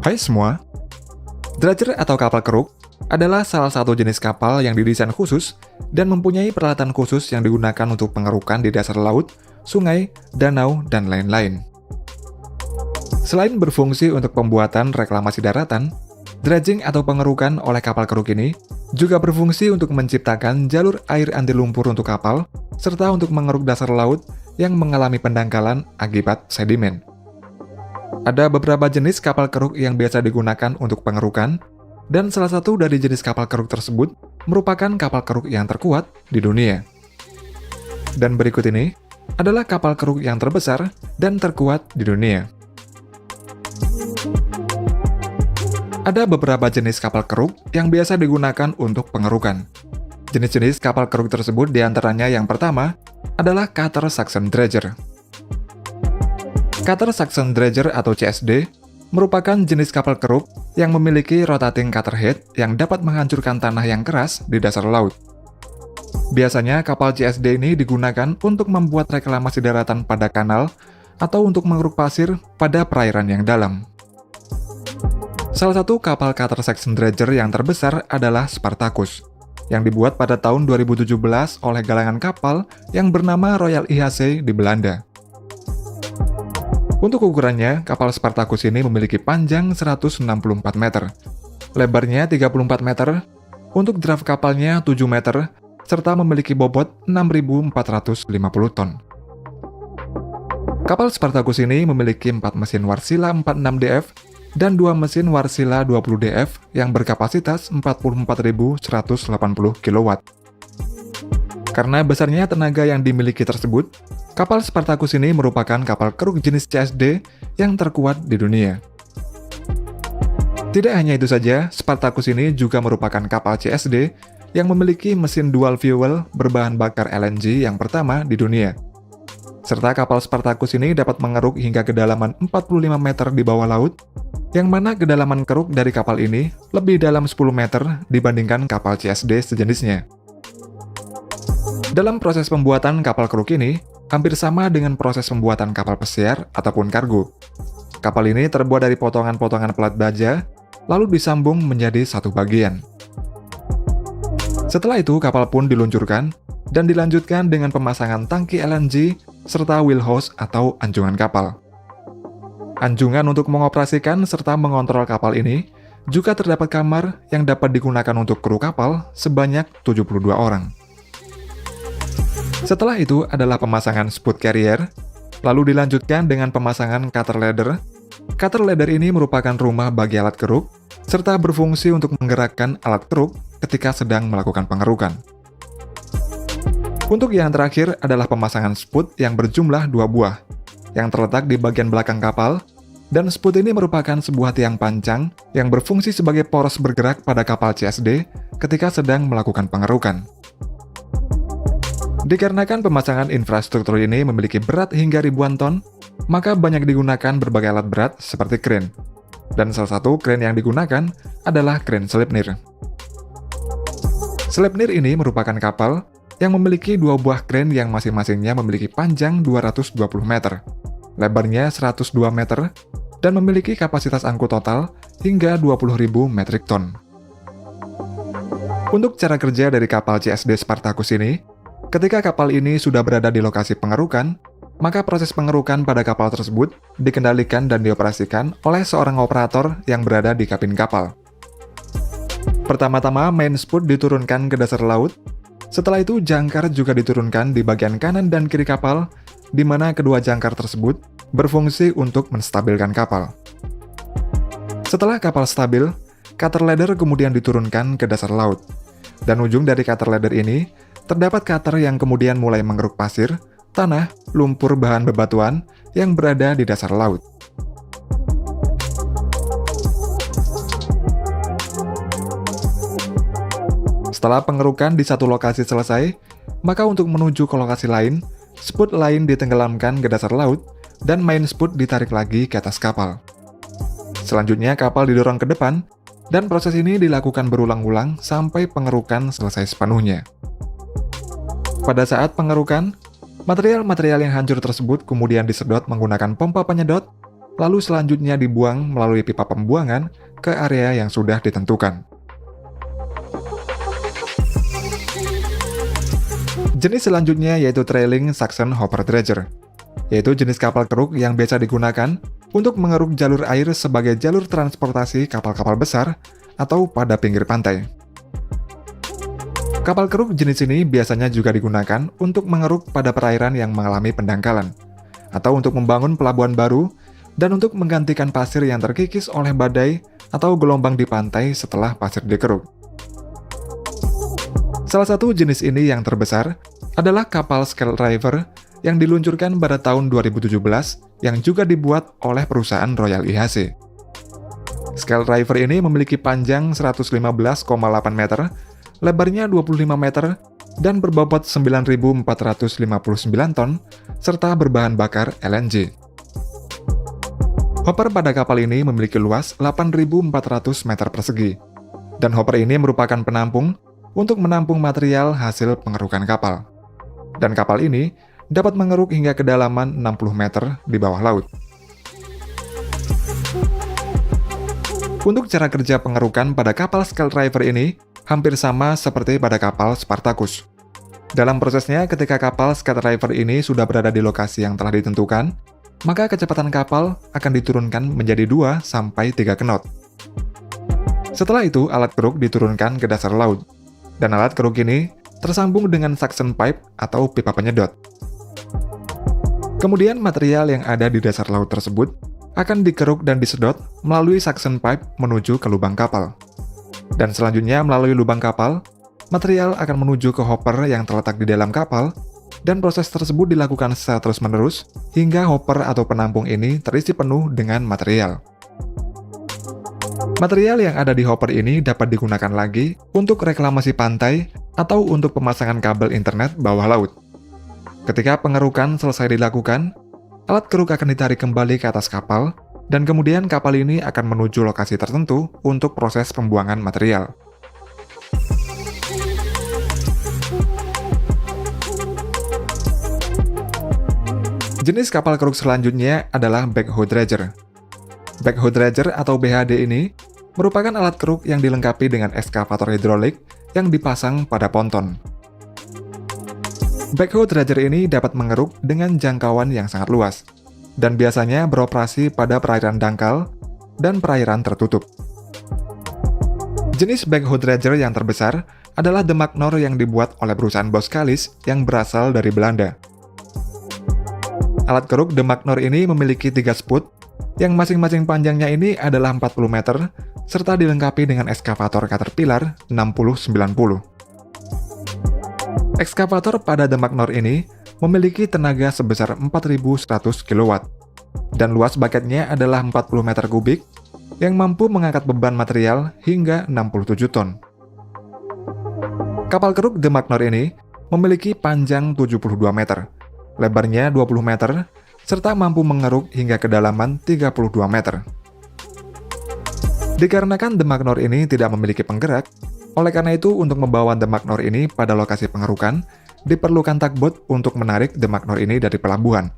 Hai semua, dredger atau kapal keruk adalah salah satu jenis kapal yang didesain khusus dan mempunyai peralatan khusus yang digunakan untuk pengerukan di dasar laut, sungai, danau, dan lain-lain. Selain berfungsi untuk pembuatan reklamasi daratan, dredging atau pengerukan oleh kapal keruk ini juga berfungsi untuk menciptakan jalur air anti lumpur untuk kapal, serta untuk mengeruk dasar laut yang mengalami pendangkalan akibat sedimen. Ada beberapa jenis kapal keruk yang biasa digunakan untuk pengerukan, dan salah satu dari jenis kapal keruk tersebut merupakan kapal keruk yang terkuat di dunia. Dan berikut ini adalah kapal keruk yang terbesar dan terkuat di dunia. Ada beberapa jenis kapal keruk yang biasa digunakan untuk pengerukan. Jenis-jenis kapal keruk tersebut diantaranya yang pertama adalah Cutter Suction Dredger. Cutter Suction Dredger atau CSD merupakan jenis kapal keruk yang memiliki rotating cutter head yang dapat menghancurkan tanah yang keras di dasar laut. Biasanya kapal CSD ini digunakan untuk membuat reklamasi daratan pada kanal atau untuk mengeruk pasir pada perairan yang dalam. Salah satu kapal Cutter Suction Dredger yang terbesar adalah Spartacus, yang dibuat pada tahun 2017 oleh galangan kapal yang bernama Royal IHC di Belanda. Untuk ukurannya, kapal Spartacus ini memiliki panjang 164 meter, lebarnya 34 meter, untuk draft kapalnya 7 meter, serta memiliki bobot 6.450 ton. Kapal Spartacus ini memiliki 4 mesin Wärtsilä 46DF dan 2 mesin Wärtsilä 20DF yang berkapasitas 44.180 kW. Karena besarnya tenaga yang dimiliki tersebut, kapal Spartacus ini merupakan kapal keruk jenis CSD yang terkuat di dunia. Tidak hanya itu saja, Spartacus ini juga merupakan kapal CSD yang memiliki mesin dual fuel berbahan bakar LNG yang pertama di dunia. Serta kapal Spartacus ini dapat mengeruk hingga kedalaman 45 meter di bawah laut, yang mana kedalaman keruk dari kapal ini lebih dalam 10 meter dibandingkan kapal CSD sejenisnya. Dalam proses pembuatan kapal keruk ini, hampir sama dengan proses pembuatan kapal pesiar ataupun kargo. Kapal ini terbuat dari potongan-potongan pelat baja, lalu disambung menjadi satu bagian. Setelah itu, kapal pun diluncurkan dan dilanjutkan dengan pemasangan tangki LNG serta wheelhouse atau anjungan kapal. Anjungan untuk mengoperasikan serta mengontrol kapal ini juga terdapat kamar yang dapat digunakan untuk kru kapal sebanyak 72 orang. Setelah itu adalah pemasangan spout carrier, lalu dilanjutkan dengan pemasangan cutter ladder. Cutter ladder ini merupakan rumah bagi alat keruk, serta berfungsi untuk menggerakkan alat keruk ketika sedang melakukan pengerukan. Untuk yang terakhir adalah pemasangan spout yang berjumlah 2 buah, yang terletak di bagian belakang kapal, dan spout ini merupakan sebuah tiang pancang yang berfungsi sebagai poros bergerak pada kapal CSD ketika sedang melakukan pengerukan. Dikarenakan pemasangan infrastruktur ini memiliki berat hingga ribuan ton, maka banyak digunakan berbagai alat berat seperti kren. Dan salah satu kren yang digunakan adalah kren Sleipnir. Sleipnir ini merupakan kapal yang memiliki 2 buah kren yang masing-masingnya memiliki panjang 220 meter, lebarnya 102 meter, dan memiliki kapasitas angkut total hingga 20.000 metrik ton. Untuk cara kerja dari kapal CSD Spartacus ini, ketika kapal ini sudah berada di lokasi pengerukan, maka proses pengerukan pada kapal tersebut dikendalikan dan dioperasikan oleh seorang operator yang berada di kabin kapal. Pertama-tama, main spout diturunkan ke dasar laut. Setelah itu, jangkar juga diturunkan di bagian kanan dan kiri kapal, di mana kedua jangkar tersebut berfungsi untuk menstabilkan kapal. Setelah kapal stabil, cutter ladder kemudian diturunkan ke dasar laut. Dan ujung dari cutter ladder ini, terdapat cutter yang kemudian mulai mengeruk pasir, tanah, lumpur bahan bebatuan yang berada di dasar laut. Setelah pengerukan di satu lokasi selesai, maka untuk menuju ke lokasi lain, spout lain ditenggelamkan ke dasar laut, dan main spout ditarik lagi ke atas kapal. Selanjutnya kapal didorong ke depan, dan proses ini dilakukan berulang-ulang sampai pengerukan selesai sepenuhnya. Pada saat pengerukan, material-material yang hancur tersebut kemudian disedot menggunakan pompa penyedot, lalu selanjutnya dibuang melalui pipa pembuangan ke area yang sudah ditentukan. Jenis selanjutnya yaitu Trailing Suction Hopper Dredger, yaitu jenis kapal keruk yang biasa digunakan untuk mengeruk jalur air sebagai jalur transportasi kapal-kapal besar atau pada pinggir pantai. Kapal keruk jenis ini biasanya juga digunakan untuk mengeruk pada perairan yang mengalami pendangkalan, atau untuk membangun pelabuhan baru, dan untuk menggantikan pasir yang terkikis oleh badai atau gelombang di pantai setelah pasir dikeruk. Salah satu jenis ini yang terbesar adalah kapal Scale Driver yang diluncurkan pada tahun 2017 yang juga dibuat oleh perusahaan Royal IHC. Scale Driver ini memiliki panjang 115,8 meter, lebarnya 25 meter, dan berbobot 9.459 ton, serta berbahan bakar LNG. Hopper pada kapal ini memiliki luas 8.400 meter persegi, dan hopper ini merupakan penampung untuk menampung material hasil pengerukan kapal. Dan kapal ini dapat mengeruk hingga kedalaman 60 meter di bawah laut. Untuk cara kerja pengerukan pada kapal Scale Driver ini hampir sama seperti pada kapal Spartacus. Dalam prosesnya, ketika kapal Scale Driver ini sudah berada di lokasi yang telah ditentukan, maka kecepatan kapal akan diturunkan menjadi 2-3 knot. Setelah itu, alat keruk diturunkan ke dasar laut, dan alat keruk ini tersambung dengan suction pipe atau pipa penyedot. Kemudian material yang ada di dasar laut tersebut akan dikeruk dan disedot melalui suction pipe menuju ke lubang kapal. Dan selanjutnya melalui lubang kapal, material akan menuju ke hopper yang terletak di dalam kapal, dan proses tersebut dilakukan secara terus-menerus hingga hopper atau penampung ini terisi penuh dengan material. Material yang ada di hopper ini dapat digunakan lagi untuk reklamasi pantai atau untuk pemasangan kabel internet bawah laut. Ketika pengerukan selesai dilakukan, alat keruk akan ditarik kembali ke atas kapal, dan kemudian kapal ini akan menuju lokasi tertentu untuk proses pembuangan material. Jenis kapal keruk selanjutnya adalah Backhoe Dredger. Backhoe Dredger atau BHD ini merupakan alat keruk yang dilengkapi dengan ekskavator hidrolik yang dipasang pada ponton. Backhoe Dredger ini dapat mengeruk dengan jangkauan yang sangat luas, dan biasanya beroperasi pada perairan dangkal dan perairan tertutup. Jenis Backhoe Dredger yang terbesar adalah The Magnor yang dibuat oleh perusahaan Boskalis yang berasal dari Belanda. Alat keruk The Magnor ini memiliki 3 sput, yang masing-masing panjangnya ini adalah 40 meter, serta dilengkapi dengan ekskavator Caterpillar 6090. Ekskavator pada The Magnor ini memiliki tenaga sebesar 4.100 kW, dan luas baketnya adalah 40 meter kubik yang mampu mengangkat beban material hingga 67 ton. Kapal keruk The Magnor ini memiliki panjang 72 meter, lebarnya 20 meter, serta mampu mengeruk hingga kedalaman 32 meter. Dikarenakan The Magnor ini tidak memiliki penggerak, oleh karena itu untuk membawa The Magnor ini pada lokasi pengerukan, diperlukan tugboat untuk menarik The Magnor ini dari pelabuhan.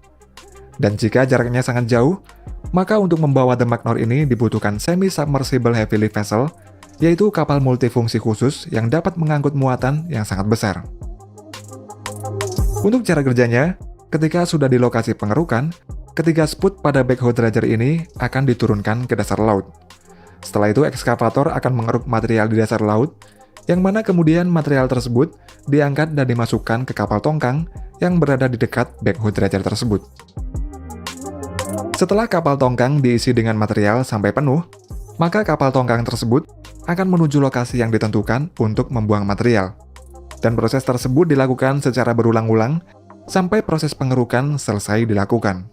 Dan jika jaraknya sangat jauh, maka untuk membawa The Magnor ini dibutuhkan semi-submersible heavy lift vessel, yaitu kapal multifungsi khusus yang dapat mengangkut muatan yang sangat besar. Untuk cara kerjanya, ketika sudah di lokasi pengerukan, ketiga sput pada Backhoe Dredger ini akan diturunkan ke dasar laut. Setelah itu, ekskavator akan mengeruk material di dasar laut, yang mana kemudian material tersebut diangkat dan dimasukkan ke kapal tongkang yang berada di dekat Backhoe Dredger tersebut. Setelah kapal tongkang diisi dengan material sampai penuh, maka kapal tongkang tersebut akan menuju lokasi yang ditentukan untuk membuang material. Dan proses tersebut dilakukan secara berulang-ulang sampai proses pengerukan selesai dilakukan.